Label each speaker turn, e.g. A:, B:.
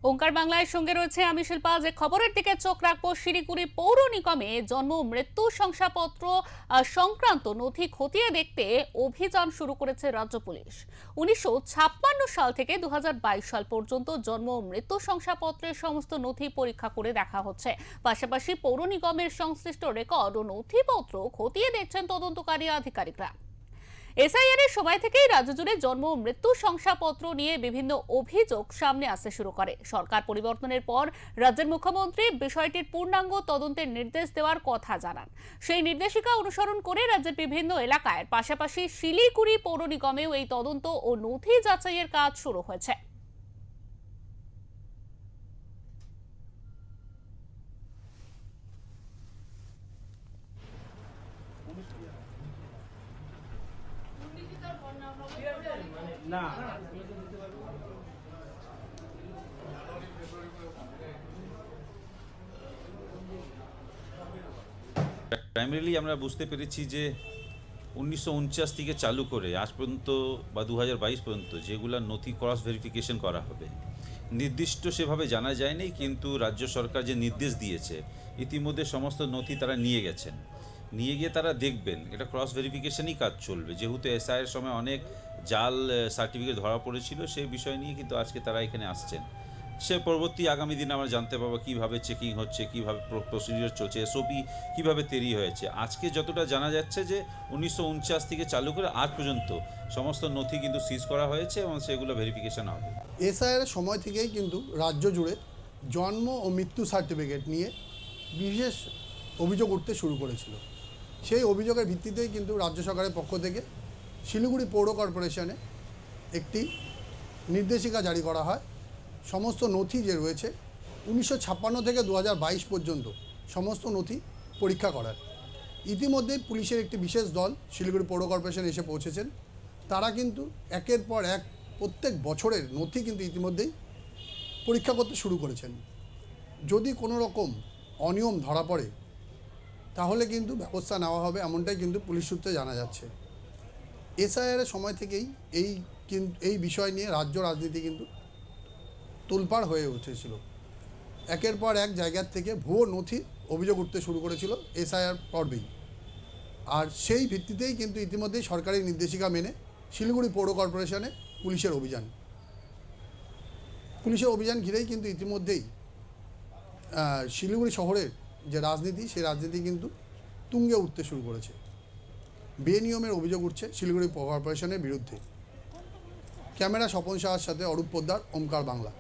A: ওঙ্কার বাংলার সঙ্গে রয়েছে আমি শিল্পা। যে খবরের দিকে চোখ রাখবো, শিলিগুড়ি পৌর নিগমে জন্ম মৃত্যু শংসাপত্র সংক্রান্ত নথি খতিয়ে দেখতে অভিযান শুরু করেছে রাজ্য পুলিশ। 1956 সাল থেকে 2022 সাল পর্যন্ত জন্ম মৃত্যু শংসাপত্রের সমস্ত নথি পরীক্ষা করে দেখা হচ্ছে। পাশাপাশি পৌর নিগমের সংশ্লিষ্ট রেকর্ড ও নথিপত্র খতিয়ে দেখছেন তদন্তকারী আধিকারিকরা। এসআইআর এর সময় থেকেই রাজ্য জুড়ে জন্ম ও মৃত্যু শংসাপত্র নিয়ে বিভিন্ন অভিযোগ সামনে আসতে শুরু করে। সরকার পরিবর্তনের পর রাজ্যের মুখ্যমন্ত্রী বিষয়টির পূর্ণাঙ্গ তদন্তের নির্দেশ দেওয়ার কথা জানান। সেই নির্দেশিকা অনুসরণ করে রাজ্যের বিভিন্ন এলাকায় পাশাপাশি শিলিগুড়ি পৌর নিগমেও এই তদন্ত ও নথি যাচাইয়ের কাজ শুরু হয়েছে।
B: না
C: প্রাইমারিলি আমরা বুঝতে পেরেছি যে 1949 থেকে চালু করে আজ পর্যন্ত বা 2022 পর্যন্ত যেগুলো নথি ক্রস ভেরিফিকেশন করা হবে নির্দিষ্ট সেভাবে জানা যায়নি, কিন্তু রাজ্য সরকার যে নির্দেশ দিয়েছে ইতিমধ্যে সমস্ত নথি তারা নিয়ে গেছেন। নিয়ে গিয়ে তারা দেখবেন, এটা ক্রস ভেরিফিকেশনই কাজ চলবে। যেহেতু এসআইয়ের সময় অনেক জাল সার্টিফিকেট ধরা পড়েছিল, সেই বিষয় নিয়ে কিন্তু আজকে তারা এখানে আসছেন। সে পরবর্তী আগামী দিনে আমরা জানতে পারবো কীভাবে চেকিং হচ্ছে, কীভাবে প্রসিডিওর চলছে, এসওপি কীভাবে তৈরি হয়েছে। আজকে যতটা জানা যাচ্ছে যে 1949 থেকে চালু করে আজ পর্যন্ত সমস্ত নথি কিন্তু সিজ করা হয়েছে এবং সেগুলো ভেরিফিকেশন হবে।
D: এসআইআর সময় থেকেই কিন্তু রাজ্য জুড়ে জন্ম ও মৃত্যু সার্টিফিকেট নিয়ে বিশেষ অভিযোগ উঠতে শুরু করেছিল। সেই অভিযোগের ভিত্তিতেই কিন্তু রাজ্য সরকারের পক্ষ থেকে শিলিগুড়ি পৌর কর্পোরেশনে একটি নির্দেশিকা জারি করা হয়। সমস্ত নথি যে রয়েছে 1956 থেকে 2022 পর্যন্ত সমস্ত নথি পরীক্ষা করার। ইতিমধ্যেই পুলিশের একটি বিশেষ দল শিলিগুড়ি পৌর কর্পোরেশনে এসে পৌঁছেছেন। তারা কিন্তু একের পর এক প্রত্যেক বছরের নথি কিন্তু ইতিমধ্যেই পরীক্ষা করতে শুরু করেছেন। যদি কোনো রকম অনিয়ম ধরা পড়ে তাহলে কিন্তু ব্যবস্থা নেওয়া হবে, এমনটাই কিন্তু পুলিশ সূত্রে জানা যাচ্ছে। এসআইআরের সময় থেকেই এই বিষয় নিয়ে রাজ্য রাজনীতি কিন্তু তোলপাড় হয়ে উঠেছিল। একের পর এক জায়গার থেকে ভুয়ো নথি অভিযোগ উঠতে শুরু করেছিল এসআইআর পর্বেই। আর সেই ভিত্তিতেই কিন্তু ইতিমধ্যেই সরকারি নির্দেশিকা মেনে শিলিগুড়ি পৌর কর্পোরেশনে পুলিশের অভিযান ঘিরেই কিন্তু ইতিমধ্যেই শিলিগুড়ি শহরের যে রাজনীতি, সেই রাজনীতি কিন্তু তুঙ্গে উঠতে শুরু করেছে। বেনিয়মের অভিযোগ উঠছে শিলিগুড়ি পৌর কর্পোরেশনের বিরুদ্ধে। ক্যামেরা স্বপন সাহার সাথে অরূপ পোদ্দার, ওঙ্কার বাংলা।